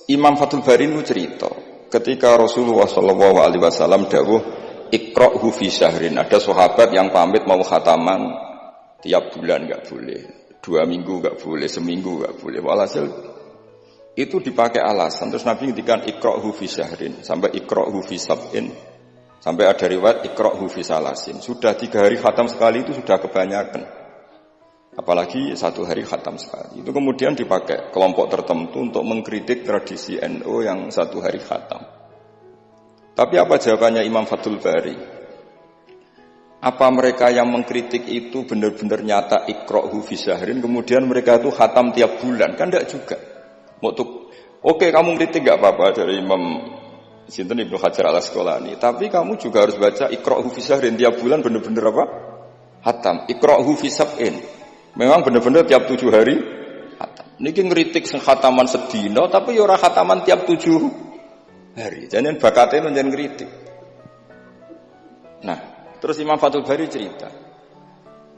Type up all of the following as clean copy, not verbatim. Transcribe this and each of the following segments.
Imam Fathul Bari itu cerita ketika Rasulullah SAW dawuh iqra'hu fi syahrin, ada sahabat yang pamit mau khataman tiap bulan enggak boleh, 2 minggu enggak boleh, seminggu enggak boleh. Walhasil itu dipakai alasan. Terus Nabi ngendikan iqra'hu fi syahrin sampai iqra'hu fi sab'in, sampai ada riwayat iqra'hu fi salasin. Sudah 3 hari khatam sekali itu sudah kebanyakan. Apalagi 1 hari khatam sekali. Itu kemudian dipakai kelompok tertentu untuk mengkritik tradisi NU yang 1 hari khatam. Tapi apa jawabannya Imam Fathul Bari? Apa mereka yang mengkritik itu benar-benar nyata iqra'hu fi syahrin, kemudian mereka itu khatam tiap bulan? Kan enggak juga. Oke, kamu kritik enggak apa-apa dari Imam Sinten Ibnu Hajar Al-Asqalani, tapi kamu juga harus baca iqra'hu fi syahrin tiap bulan benar-benar apa? Khatam. Iqra'hu fi sab'in. Memang benar-benar tiap 7 hari khatam. Niki ngritik sing khataman sedina tapi ya ora khataman tiap 7 hari. Jangan bakatnya menjen ngritik. Nah, terus Imam Fathul Bari cerita,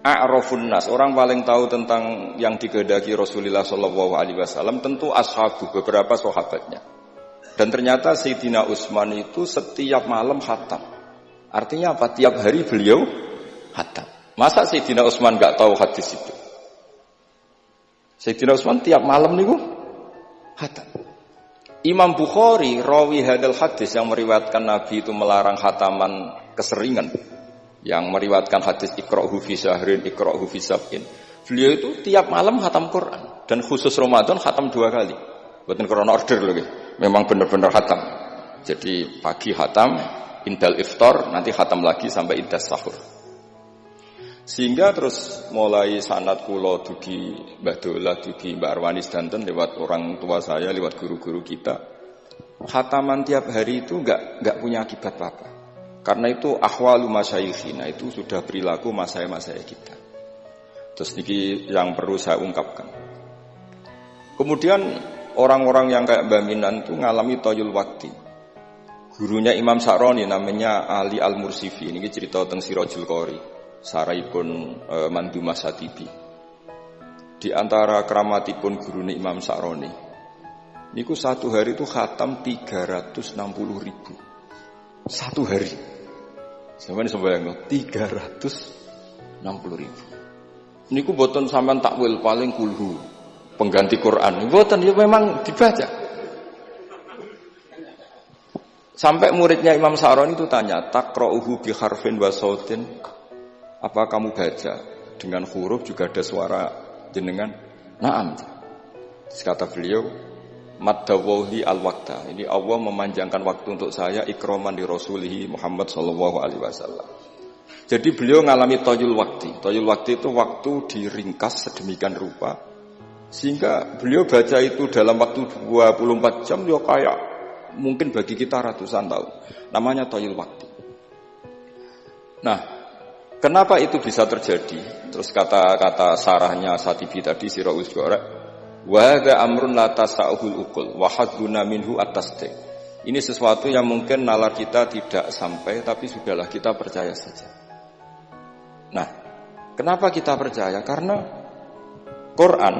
a'rafun nas, orang paling tahu tentang yang dikehendaki Rasulullah SAW tentu ashabu, beberapa sahabatnya. Dan ternyata Sayyidina Utsman itu setiap malam khatam. Artinya apa? Tiap hari beliau khatam. Masa Sayyidina Utsman enggak tahu hadis itu? Sayyidina Utsman tiap malam niku khatam. Imam Bukhari rawi hadal hadis yang meriwayatkan Nabi itu melarang khataman keseringan, yang meriwayatkan hadis iqra'hu fi syahrin, iqra'hu fi sab'in. Beliau itu tiap malam khatam Quran, dan khusus Ramadan khatam 2 kali. Bukan karena order lagi, memang benar-benar khatam. Jadi pagi khatam, indal iftar, nanti khatam lagi sampai indas sahur. Sehingga terus mulai sanad kula dugi Mbah Dola, dugi Mbak Arwani sedanten lewat orang tua saya, lewat guru-guru kita. Khataman tiap hari itu enggak punya akibat apa-apa. Karena itu ahwalu masyayikhina, itu sudah perilaku masaya-masaya kita. Terus niki yang perlu saya ungkapkan. Kemudian orang-orang yang kayak Mbah Minan itu ngalami toyul wakti. Gurunya Imam Sa'roni namanya Ali Al-Mursifi, ini cerita tentang Sirajul Qori. Saraipun Mandumah Satibi. Di antara keramatipun gurune Imam Sa'roni niku 1 hari itu khatam 360.000. 1 hari. Sampeyan sembayang 360.000. Niku boten sampean takwil paling kulhu pengganti Quran. Boten, ya memang dibaca. Sampai muridnya Imam Sa'roni itu tanya, taqra'uhu bi harfin wa sautin? Apa kamu baca dengan huruf juga ada suara jenengan? Naam. Terus kata beliau, maddawahi al-waqta. Ini Allah memanjangkan waktu untuk saya ikraman di Rasulihi Muhammad sallallahu alaihi wasallam. Jadi beliau ngalami toyul waktu. Toyul waktu itu waktu diringkas sedemikian rupa sehingga beliau baca itu dalam waktu 24 jam ya kayak mungkin bagi kita ratusan tahun. Namanya toyul waktu. Nah, kenapa itu bisa terjadi? Terus kata-kata sarahnya Satibi tadi Sirahul Juara, wa hadza amrun la tasa'uhul uqul wa hadduna minhu at-tasdiq. Ini sesuatu yang mungkin nalar kita tidak sampai, tapi sudahlah kita percaya saja. Nah, kenapa kita percaya? Karena Quran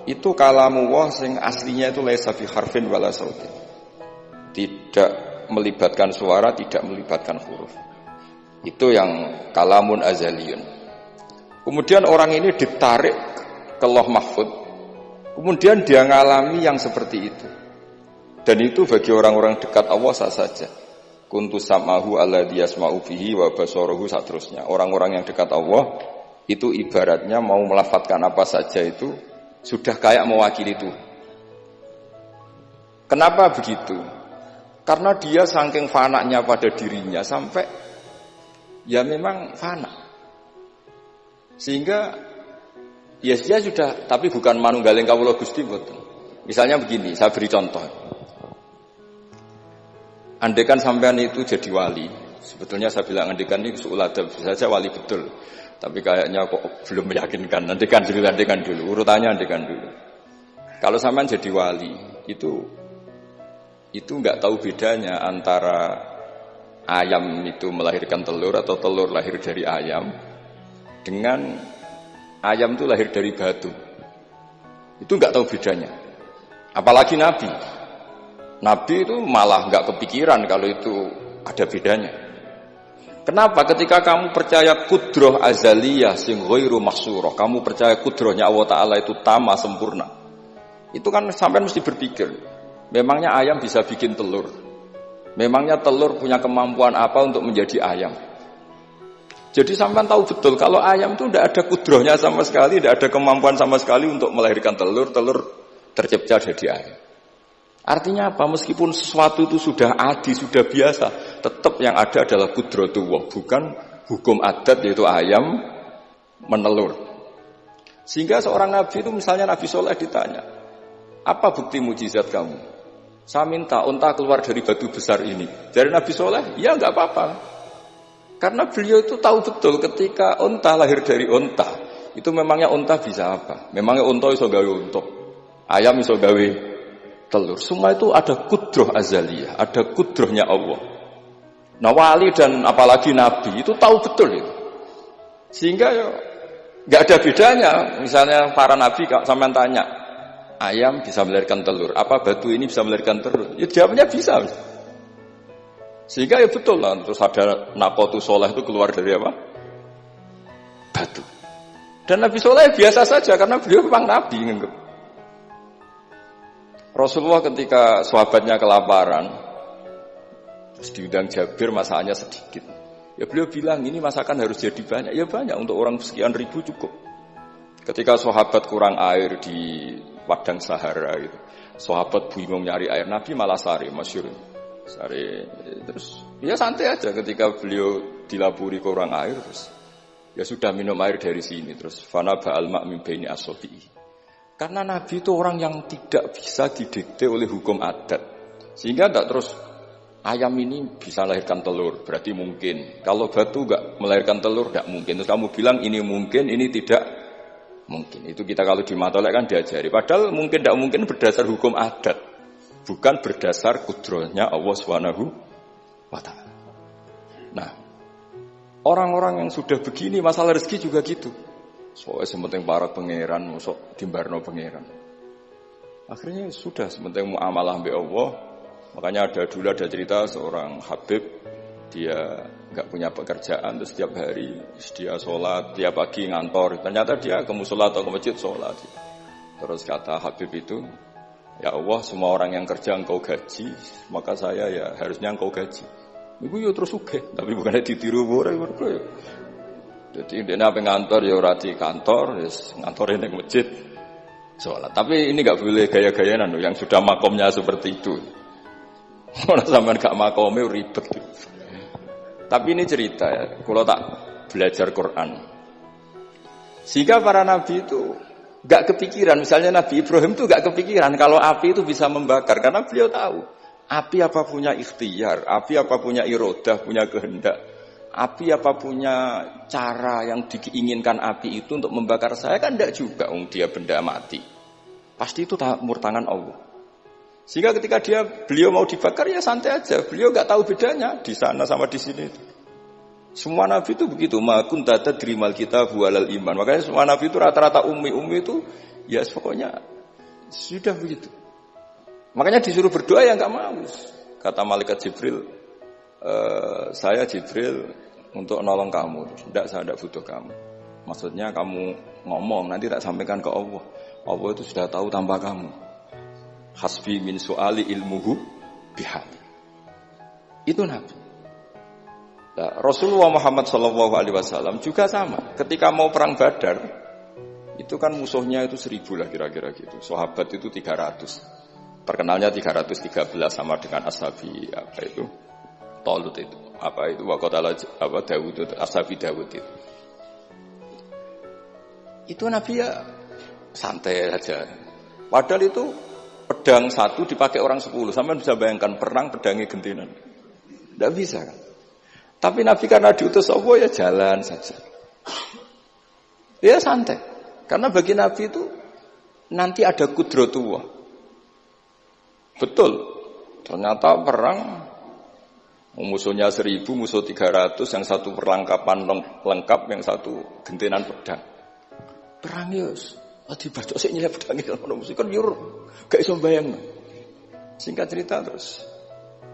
itu kalamullah sing aslinya itu laisa fi harfin wala sautin. Tidak melibatkan suara, tidak melibatkan huruf. Itu yang kalamun azaliyun. Kemudian orang ini ditarik ke Lauh Mahfud. Kemudian dia ngalami yang seperti itu. Dan itu bagi orang-orang dekat Allah sah saja. Kuntu sam'ahu alladhi yasma'u bihi wa basarahu saterusnya. Orang-orang yang dekat Allah itu ibaratnya mau melafadzkan apa saja itu sudah kayak mewakili itu. Kenapa begitu? Karena dia saking fananya pada dirinya sampai ya memang fana. Sehingga ya dia sudah, tapi bukan manunggaling kawula Gusti mboten. Misalnya begini, saya beri contoh. Andaikan sampean itu jadi wali, sebetulnya saya bilang andaikan ini su'uladab, bisa saja wali betul. Tapi kayaknya kok belum meyakinkan. Andaikan dulu, urutannya andaikan dulu. Kalau sampean jadi wali, itu enggak tahu bedanya antara ayam itu melahirkan telur atau telur lahir dari ayam dengan ayam itu lahir dari batu. Itu enggak tahu bedanya. Apalagi Nabi. Nabi itu malah nggak kepikiran kalau itu ada bedanya. Kenapa? Ketika kamu percaya kudroh azaliyah sing ghairu mahsurah, kamu percaya kudrohnya Allah Ta'ala itu tama sempurna, itu kan sampai mesti berpikir, memangnya ayam bisa bikin telur? Memangnya telur punya kemampuan apa untuk menjadi ayam? Jadi sampai tahu betul kalau ayam itu tidak ada kudrohnya sama sekali, tidak ada kemampuan sama sekali untuk melahirkan telur, telur tercipta jadi ayam. Artinya apa? Meskipun sesuatu itu sudah adi, sudah biasa, tetap yang ada adalah kudratullah, bukan hukum adat yaitu ayam menelur. Sehingga seorang nabi itu, misalnya Nabi Soleh ditanya, apa bukti mujizat kamu? Saya minta unta keluar dari batu besar ini. Dari Nabi Soleh, ya enggak apa-apa. Karena beliau itu tahu betul ketika unta lahir dari unta, itu memangnya unta bisa apa? Memangnya unta iso gawe unta, ayam iso gawe telur. Semua itu ada kudroh azaliyah, ada kudrohnya Allah. Nah wali dan apalagi nabi itu tahu betul itu. Sehingga nggak ada bedanya. Misalnya para nabi sampean tanya, ayam bisa melahirkan telur, apa batu ini bisa melahirkan telur? Ya jawabnya bisa. Sehingga ya betul lah. Terus ada Naqatu Soleh itu keluar dari apa? Batu. Dan Nabi Soleh biasa saja karena beliau memang nabi. Rasulullah ketika sahabatnya kelaparan, terus diundang Jabir, masakannya sedikit. Ya beliau bilang, ini masakan harus jadi banyak. Ya banyak, untuk orang sekian ribu cukup. Ketika sahabat kurang air di padang Sahara gitu, sahabat bingung nyari air, Nabi malah sari, masyhur. Sari, terus ya santai aja ketika beliau dilaburi kurang air, terus ya sudah minum air dari sini, terus fana ba'al ma' min baini asabi'i. Karena Nabi itu orang yang tidak bisa didikte oleh hukum adat. Sehingga tidak terus, ayam ini bisa melahirkan telur, berarti mungkin. Kalau batu enggak melahirkan telur, enggak mungkin. Terus kamu bilang ini mungkin, ini tidak mungkin. Itu kita kalau di matolek kan diajari. Padahal mungkin tidak mungkin berdasar hukum adat. Bukan berdasar kudrohnya Allah Subhanahu wa ta'ala. Nah, orang-orang yang sudah begini, masalah rezeki juga gitu. Soalnya sementing para pangeran, masuk timbarno pangeran. Akhirnya sudah sementing muamalah mbek Allah. Makanya ada cerita seorang Habib, dia enggak punya pekerjaan, terus setiap hari dia sholat, tiap pagi ngantor. Ternyata dia ke mushola atau ke masjid sholat. Terus kata Habib itu, ya Allah, semua orang yang kerja engkau gaji, maka saya ya harusnya engkau gaji. Iku yo terus sugih, tapi bukannya ditiru orang ya. Jadi dia apa ngantor ya ora di kantor, ngantore ning masjid sholat. Tapi ini enggak boleh gaya-gayaan yang sudah makomnya seperti itu. Orang sampean gak makome ribet. Tapi ini cerita ya, kalau tak belajar Quran. Sehingga para nabi itu enggak kepikiran, misalnya Nabi Ibrahim itu enggak kepikiran kalau api itu bisa membakar, karena beliau tahu api apa punya ikhtiar, api apa punya irodah, punya kehendak. Api apa punya cara yang diinginkan api itu untuk membakar saya, kan tidak juga, dia benda mati. Pasti itu murtangan Allah. Sehingga ketika beliau mau dibakar ya santai aja. Beliau nggak tahu bedanya di sana sama di sini. Semua nabi itu begitu. Ma kunta tadri mal kitab walal iman. Makanya semua nabi itu rata-rata ummi itu ya pokoknya sudah begitu. Makanya disuruh berdoa ya nggak mau. Kata malaikat Jibril, saya Jibril untuk nolong kamu. Tidak, saya tidak butuh kamu. Maksudnya kamu ngomong, nanti tak sampaikan ke Allah. Allah itu sudah tahu tanpa kamu. Hasbi min su'ali ilmuhu bihali. Itu Nabi. Nah, Rasulullah Muhammad SAW juga sama. Ketika mau perang Badar, itu kan musuhnya itu 1000 lah kira-kira gitu. Sahabat itu 300. Terkenalnya 313 sama dengan ashabi apa itu? Talut itu, apa itu waqala apa Daud itu, ashabi Daud itu. Itu Nabi ya santai saja. Padahal itu pedang satu dipakai orang 10. Sampai bisa bayangkan perang pedangnya gentenan. Tidak bisa kan? Tapi Nabi karena diutus Allah ya jalan saja. Ya santai. Karena bagi Nabi itu nanti ada kudratullah. Betul. Ternyata perang musuhnya 1000, musuh 300, yang satu perlengkapan lengkap, yang satu gentenan pedang. Perang ya dibacok sik nyelip pedang iki ono musuh kan yo gak iso bayangno. Singkat cerita terus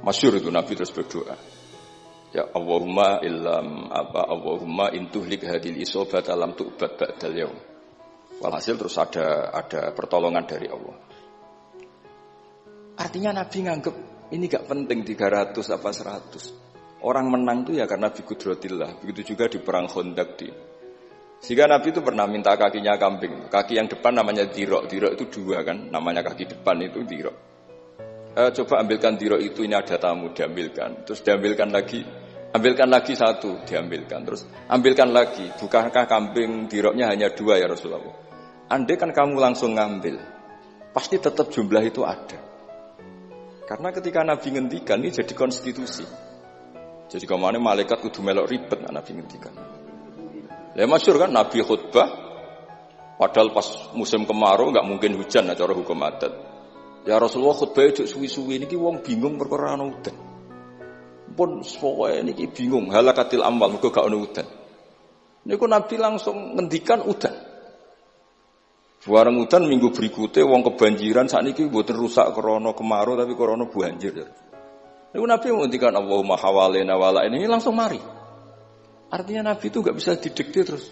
masyhur itu Nabi terus berdoa. Ya Allahumma intuhlik hadil isobat alam tu'bad ba'dal yaum. Walhasil terus ada pertolongan dari Allah. Artinya Nabi nganggep ini gak penting 300 apa 100. Orang menang itu ya karena biqudrotillah. Begitu juga di perang Khandaq di. Sehingga Nabi itu pernah minta kakinya kambing. Kaki yang depan namanya dirok. Dirok itu 2 kan. Namanya kaki depan itu dirok. Coba ambilkan dirok itu, ini ada tamu, diambilkan. Terus diambilkan lagi. Ambilkan lagi 1, diambilkan. Terus ambilkan lagi. Bukankah kambing diroknya hanya 2 ya Rasulullah? Andai kan kamu langsung ngambil, pasti tetap jumlah itu ada. Karena ketika Nabi ngendikan ini jadi konstitusi. Jadi kemana malaikat kudu melok ribet Nabi ngendikan. Ya masyhur kan Nabi khutbah, padahal pas musim kemarau nggak mungkin hujan cara hukum adat. Ya Rasulullah khutbah itu suwi-suwi niki wong bingung perkara ana udan. Pun pokoke niki bingung halakatil amwal mergo gak ana udan. Niku Nabi langsung ngendikan udan. Bareng udan minggu berikutnya wong kebanjiran sakniki mboten rusak krana kemarau tapi krana banjir. Niku Nabi ngendikan Allahumma hawalena wala ini langsung mari. Artinya Nabi itu nggak bisa didikte terus.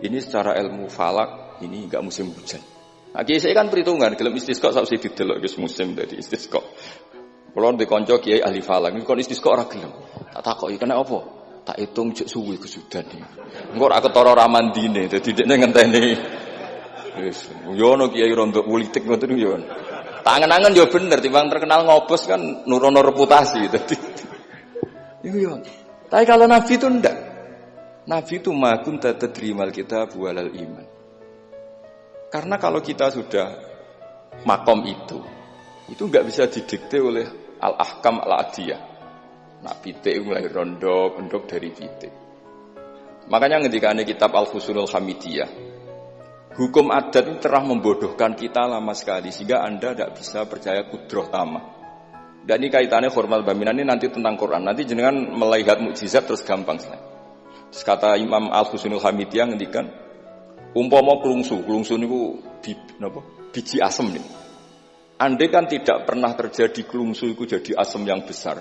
Ini secara ilmu falak, ini nggak musim hujan. Nah, saya kan perhitungan, kalau istisqa saya didelok guys musim dari istisqa. Kalau di konco kiai ahli falak, ini kon istisqa orang gelem. Tak takoki kena apa? Tak hitung jek suwi kesudan iki. Engko ora ketara ramandine, dadi dekne ngenteni. Wis, yo ono kiai rondo politik ngoten yo. Tangan-tangan yo bener, timbang terkenal ngobos kan nurono reputasi dadi. Iku yo. Tapi kalau Nabi itu ndak. Nabi itu ma kunta tadrimal kitab walal iman. Karena kalau kita sudah makom itu enggak bisa didikte oleh al-ahkam al-adiyah. Nah, pitik mulai rondo, pendok dari pitik. Makanya ketika ada kitab Al-Husunul Hamidiyah, hukum adat itu telah membodohkan kita lama sekali sehingga Anda tidak bisa percaya kudroh tamah. Dan ini kaitannya hormat baminan ini nanti tentang Quran. Nanti jenengan melihat mukjizat terus gampang sekali. Kata Imam Al-Husunul Hamidiyah ngendikan umpama klungsu niku biji asem nih. Andai kan tidak pernah terjadi klungsu itu jadi asem yang besar.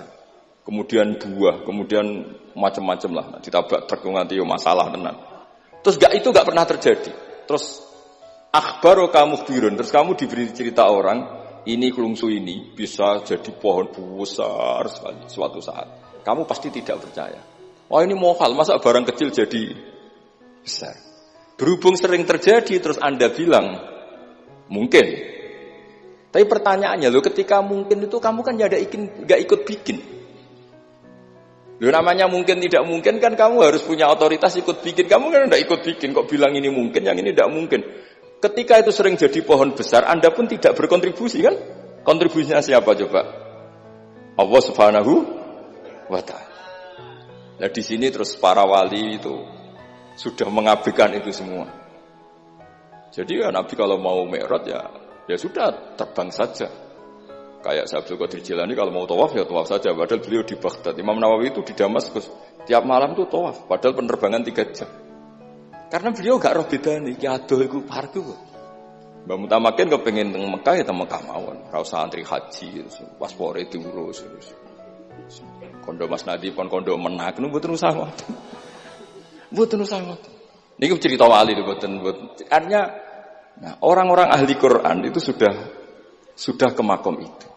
Kemudian buah, kemudian macam-macam lah. Ditabrak truk nganti yo masalah tenan. Terus itu enggak pernah terjadi. Terus akhbaru kamu birun, terus kamu diberi cerita orang, ini klungsu ini bisa jadi pohon besar sekali suatu saat. Kamu pasti tidak percaya. Wah ini mohal, masa barang kecil jadi besar. Berhubung sering terjadi, terus Anda bilang mungkin. Tapi pertanyaannya, ketika mungkin itu kamu kan gak ikut bikin. Namanya mungkin tidak mungkin kan kamu harus punya otoritas ikut bikin. Kamu kan tidak ikut bikin, kok bilang ini mungkin, yang ini tidak mungkin. Ketika itu sering jadi pohon besar, Anda pun tidak berkontribusi kan? Kontribusinya siapa coba? Allah Subhanahu wa Ta'ala. Nah di sini terus para wali itu sudah mengabaikan itu semua. Jadi ya Nabi kalau mau mi'raj ya sudah terbang saja. Kayak Abdul Qadir Jilani kalau mau tawaf ya tawaf saja. Padahal beliau di Baghdad. Imam Nawawi itu di Damaskus. Tiap malam itu tawaf. Padahal penerbangan 3 jam. Karena beliau gak roh bedane. Ki adoh iku parku kok. Mbak Mutamakin kepengen teng Mekah ya teng Mekah mawon. Ra usah antri haji, paspore diurus. Kondo Mas Nadi pon kondo menak nu mboten usah ngoten. Mboten usah ngoten. Niki cerita wali mboten. Artinya orang-orang ahli Quran itu sudah ke makom itu.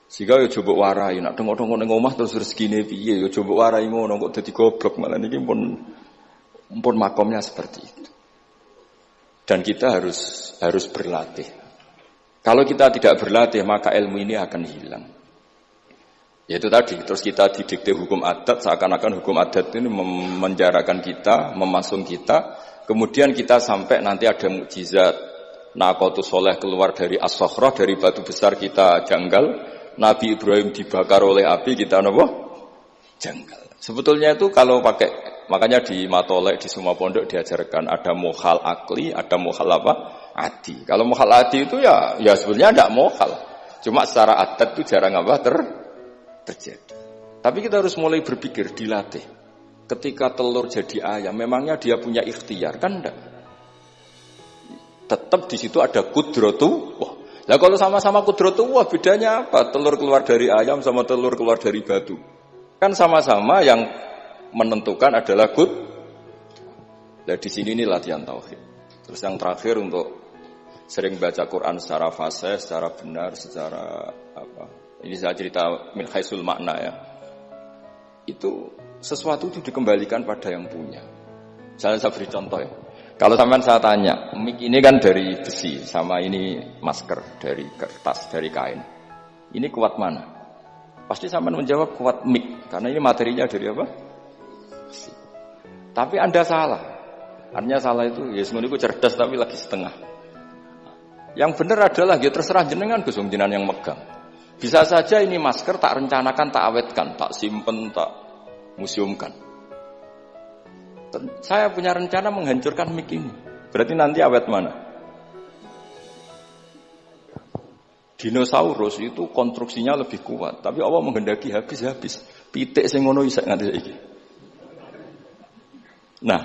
Sehingga yo coba warai nek tengok-tengok ning omah terus rezekine piye yo coba warai ngono kok dadi goblok malah niki pun makomnya seperti itu. Dan kita harus berlatih. Kalau kita tidak berlatih maka ilmu ini akan hilang. Yaitu tadi, terus kita didikte hukum adat, seakan-akan hukum adat ini memenjarakan kita, memasung kita, kemudian kita sampai nanti ada mukjizat, Naqatus Sholeh keluar dari As-Sakhrah, dari batu besar kita janggal, Nabi Ibrahim dibakar oleh api, kita apa? Janggal. Sebetulnya itu kalau pakai, makanya di Matolek, di semua pondok diajarkan, ada mukhal akli, ada mukhal apa? Adi. Kalau mukhal adi itu ya sebetulnya tidak mukhal. Cuma secara adat itu jarang apa terjadi. Tapi kita harus mulai berpikir, dilatih. Ketika telur jadi ayam, memangnya dia punya ikhtiar kan enggak? Tetap di situ ada kudratu. Wah, Lah kalau sama-sama qudratullah bedanya apa? Telur keluar dari ayam sama telur keluar dari batu. Kan sama-sama yang menentukan adalah qud. Nah di sini ini latihan tauhid. Terus yang terakhir untuk sering baca Quran secara fasih, secara benar, secara apa? Ini saya cerita min haisul makna ya. Itu sesuatu itu dikembalikan pada yang punya. Misalnya saya beri contoh ya. Kalau sampean saya tanya, mic ini kan dari besi, sama ini masker dari kertas, dari kain. Ini kuat mana? Pasti sampean menjawab kuat mic, karena ini materinya dari apa? Besi. Tapi Anda salah. Artinya salah itu, ya sebenarnya cerdas tapi lagi setengah. Yang benar adalah, ya terserah jenengan Gus jenengan yang megang. Bisa saja ini masker tak rencanakan, tak awetkan, tak simpen, tak museumkan. Saya punya rencana menghancurkan mic ini. Berarti nanti awet mana? Dinosaurus itu konstruksinya lebih kuat, tapi Allah menghendaki habis-habis. Pitik sing ngono iso nganti saiki. Nah,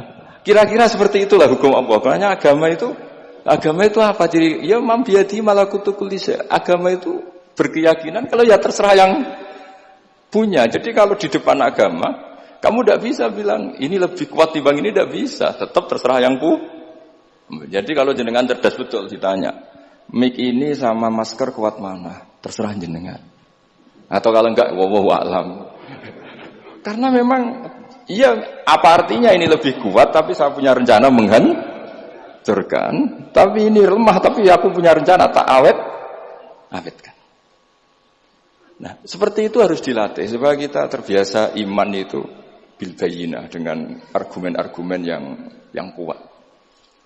kira-kira seperti itulah hukum Allah. Karena agama itu apa? Jadi ya mambiyati malakutu kulli syai'. Agama itu berkeyakinan kalau ya terserah yang punya. Jadi kalau di depan agama kamu tidak bisa bilang, ini lebih kuat dibanding ini, tidak bisa. Tetap terserah yang Jadi kalau jenengan cerdas betul ditanya, mic ini sama masker kuat mana? Terserah jenengan. Atau kalau enggak, wallahu a'lam. Karena memang, iya apa artinya ini lebih kuat, tapi saya punya rencana menghancurkan. Tapi ini lemah, tapi aku punya rencana tak awetkan. Nah, seperti itu harus dilatih, supaya kita terbiasa iman itu bilbayinah dengan argumen-argumen yang kuat.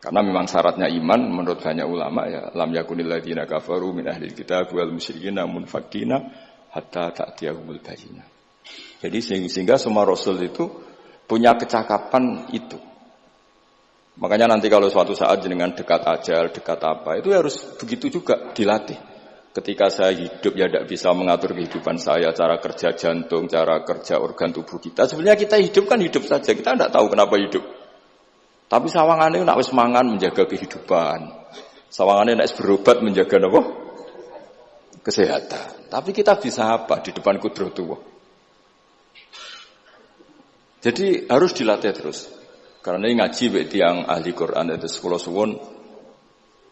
Karena memang syaratnya iman menurut banyak ulama ya lam yakunil ladzina kafaru min ahlil kitab wal musyrikin munfakkina hatta ta'tiyahumul bayyinah. Jadi sehingga semua rasul itu punya kecakapan itu. Makanya nanti kalau suatu saat dengan dekat ajal, dekat apa, itu harus begitu juga dilatih. Ketika saya hidup ya tidak bisa mengatur kehidupan saya, cara kerja jantung, cara kerja organ tubuh kita. Sebenarnya kita hidup kan hidup saja, kita tidak tahu kenapa hidup. Tapi sawangannya nak wis mangan menjaga kehidupan. Sawangannya nak wis berobat menjaga apa? Kesehatan. Tapi kita bisa apa di depan qudratullah? Jadi harus dilatih terus. Karena ini ngaji bagi yang ahli Quran itu 10 suwun.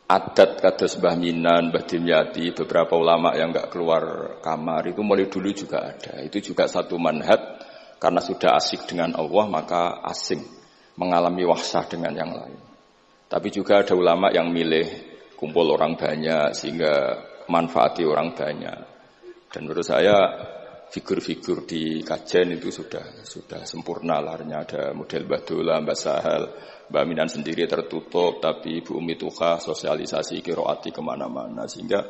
Adat kados Mbah Minan, Mbah Dimyati, beberapa ulama yang enggak keluar kamar itu mulai dulu juga ada. Itu juga satu manhaj karena sudah asik dengan Allah maka asing mengalami wahsyah dengan yang lain. Tapi juga ada ulama yang milih kumpul orang banyak sehingga manfaati orang banyak. Dan menurut saya figur-figur di kajian itu sudah sempurna larnya. Ada model Mbah Dola, Mbah Sahal, Mbak Minan sendiri tertutup, tapi Ibu Umi Tuha sosialisasi kiroati kemana-mana. Sehingga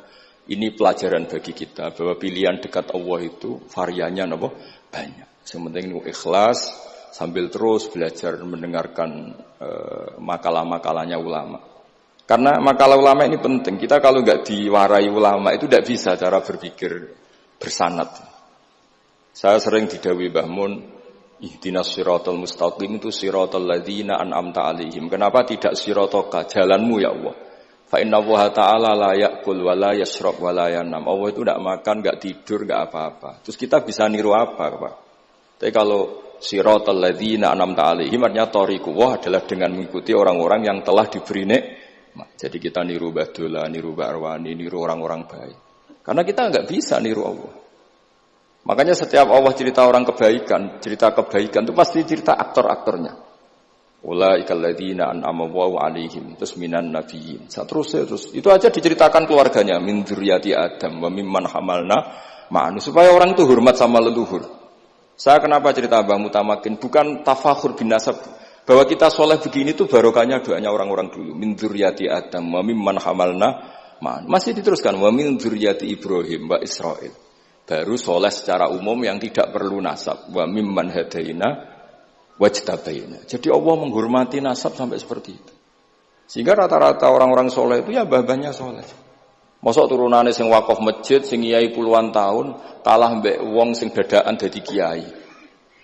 ini pelajaran bagi kita bahwa pilihan dekat Allah itu variannya banyak. Yang penting ikhlas sambil terus belajar mendengarkan makalah-makalahnya ulama. Karena makalah ulama ini penting. Kita kalau nggak diwarai ulama itu tidak bisa cara berpikir bersanad. Saya sering didhawuhi Mbah Mun, ihdinas siratal mustaqim itu siratal ladzina an'amta 'alaihim. Kenapa tidak sirataka jalanmu ya Allah? Fa inna Allah ta'ala la ya'kul wa la yashrab wa la yanam. Allah itu tidak makan, enggak tidur, enggak apa-apa. Terus kita bisa niru apa, Pak? Tapi kalau siratal ladzina an'amta 'alaihim artinya thariqullah adalah dengan mengikuti orang-orang yang telah diberi nikmat. Jadi kita niru Mbah Dola, niru Mbah Arwani, niru orang-orang baik. Karena kita enggak bisa niru Allah. Makanya setiap Allah cerita orang kebaikan, cerita kebaikan itu pasti cerita aktor-aktornya. Ulaikal ladzina an'ama Allahu 'alaihim terus minan nabiyyin. Terus itu aja diceritakan keluarganya min dzurriyyati Adam wa mimman hamalna ma'an supaya orang itu hormat sama leluhur. Saya kenapa cerita Mbah Mutamakin bukan tafakhur bin nasab bahwa kita soleh begini tuh barokahnya doanya orang-orang dulu min dzurriyyati Adam wa mimman hamalna ma'an. Masih diteruskan wa min dzurriyyati Ibrahim wa Israil. Baru soleh secara umum yang tidak perlu nasab. Wa mimman hadaina wajtabaina. Jadi Allah menghormati nasab sampai seperti itu. Sehingga rata-rata orang-orang soleh itu ya babanya soleh. Mosok turunane sing wakaf masjid, sing kiai puluhan tahun, kalah mbek wong sing dadakan dadi kiai.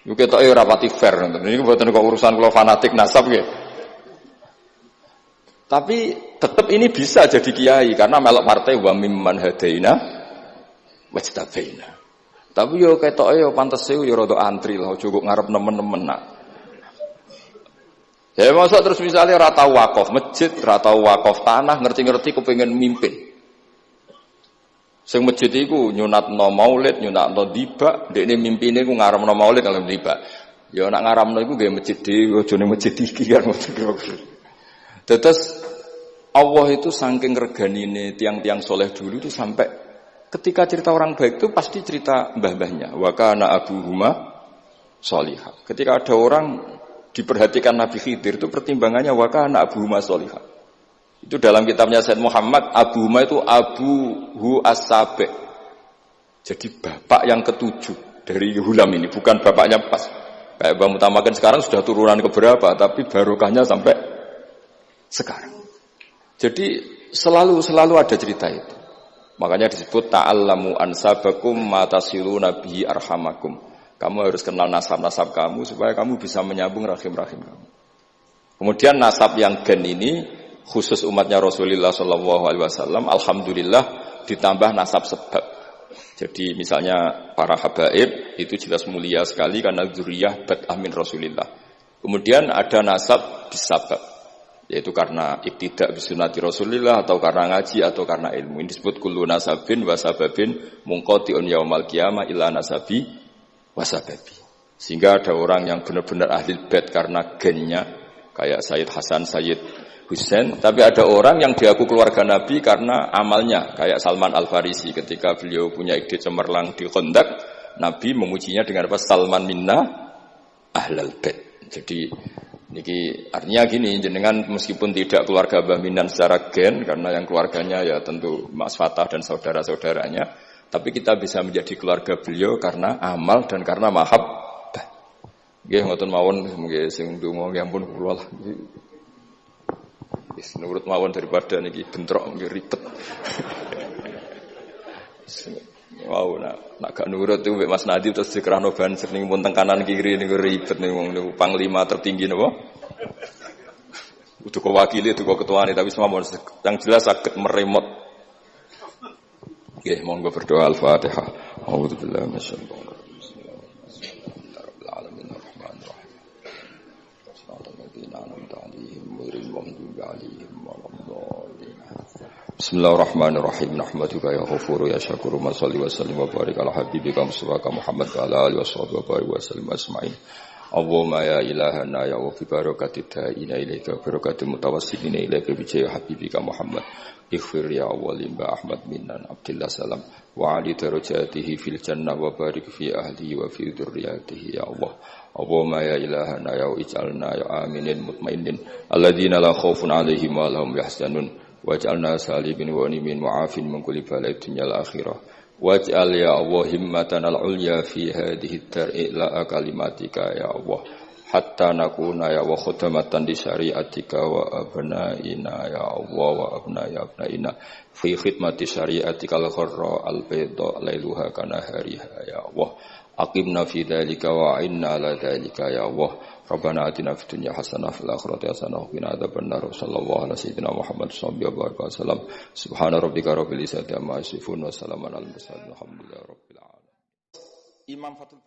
Yo ketoke ora pati fair ngoten. Niki mboten kok urusan kula fanatik nasab nggih. Tapi Tetap ini bisa jadi kiai karena melok partai wa mimman hadaina wajtabaina. Tapi yo ketoke yo pantes yo rada antri lah aja kok ngarep nemen-nemen nak. Ya masa terus misalnya rata wakaf masjid, rata wakaf tanah, ngerti-ngerti kepengin mimpin. Sing masjid iku nyunatno maulid, nyunatno dibak, dekne mimpine ku ngaramno maulid kalau dibak. Ya nak ngaramno iku nggih masjid dhewe, aja ning masjid iki kan. Terus Allah itu saking reganine tiang-tiang soleh dulu itu sampai ketika cerita orang baik itu pasti cerita mbah-mbahnya. Wa kana abuhuma sholihah. Ketika ada orang diperhatikan Nabi Khidir itu pertimbangannya wa kana abuhuma sholihah. Itu dalam kitabnya Said Muhammad, abuhuma itu abuhu as-sabi'. Jadi bapak yang ketujuh dari Hulam ini, bukan bapaknya pas. Kayak Mbah Mutamakin sekarang sudah turunan keberapa, tapi barokahnya sampai sekarang. Jadi selalu ada cerita itu. Makanya disebut ta'allamu ansabakum matasiluna bihi arhamakum. Kamu harus kenal nasab-nasab kamu supaya kamu bisa menyambung rahim-rahim kamu. Kemudian nasab yang gen ini khusus umatnya Rasulullah SAW, alhamdulillah ditambah nasab sebab. Jadi misalnya para habaib itu jelas mulia sekali karena dzurriyyah bad'ah min Rasulillah. Kemudian ada nasab bisabab, yaitu karena iktidak bisunati Rasulillah atau karena ngaji atau karena ilmu. Ini disebut kullu nasabin wasababin munqati'un yaumal qiyamah ila nasabi wasababi. Sehingga ada orang yang benar-benar ahli bait karena gennya kayak Sayyid Hasan, Sayyid Husain, tapi ada orang yang diaku keluarga Nabi karena amalnya kayak Salman Al-Farisi ketika beliau punya ide cemerlang di Khandaq, Nabi memujinya dengan apa? Salman minna ahlal bait. Jadi niki artinya gini, jenengan meskipun tidak keluarga Mbah Minan secara gen karena yang keluarganya ya tentu Mas Fatah dan saudara-saudaranya, tapi kita bisa menjadi keluarga beliau karena amal dan karena mahabbah. Nggih ngoten mawon nggih sing ndonga nggih ampun kula lah. Wis nurut mawon daripada niki bentrok nggih ribet. Wow, nak gak nurut tuh Mas Nadi terus dikerano banser ning pun teng kanan kiri niku ribet niku panglima tertinggi napa? Kudu kewakili kudu ketuane tapi semua yang jelas saged meremot. Nggih, monggo berdoa Al-Fatihah. A'udzubillahi minasyaitonir rajim. Bismillahirrahmanirrahim. Rahmanirrahim. Shallatu alladhina an'amta 'alaihim ghairil maghdubi 'alaihim waladdallin. Bismillahirrahmanirrahim. Nahmaduka ya Ghafuru ya Syakuru wa shalli wa sallim wa barik ala habibika Mustafa Muhammad wa ala alihi washabihi wa barik wa sallim ajma'in. Allahumma ya ilahana ya wa fi barakati ta'ina ilaika barakati mutawassilina ilaika bi jayyi habibika Muhammad. Ighfir ya awwali Mbah Ahmad minnan Abdillah salam wa ali darajatihi fil jannah wa barik fi ahlihi wa fi dzurriyyatihi ya Allah. Allahumma ya ilahana ya ij'alna ya aminin mutmainin alladzina la khaufun 'alaihim wa lahum yahzanun waj'alna salimin wa nimin mu'afin min kulli bala'id dunya al akhirah. Waj'al ya Allah himmatan al-ulya fi hadhihi ad-dar'i la kalimatika ya Allah hatta nakuna ya wa khudamatan di syariatika wa abnaina ya Allah wa abnaina fi khidmati syariatika al-gharra al-bayda lailuha kana hariha ya Allah aqimna fi dhalika wa inna ala dhalika ya Allah Rabbana atina fid dunya hasanah fil akhirati hasanah wa qina adzabannar sallallahu alaihi sayyidina Muhammad sallallahu alaihi wasallam subhana rabbika rabbil izzati amma yasifun wa salamun alal mursalin walhamdulillahi rabbil alamin. Imam Fathul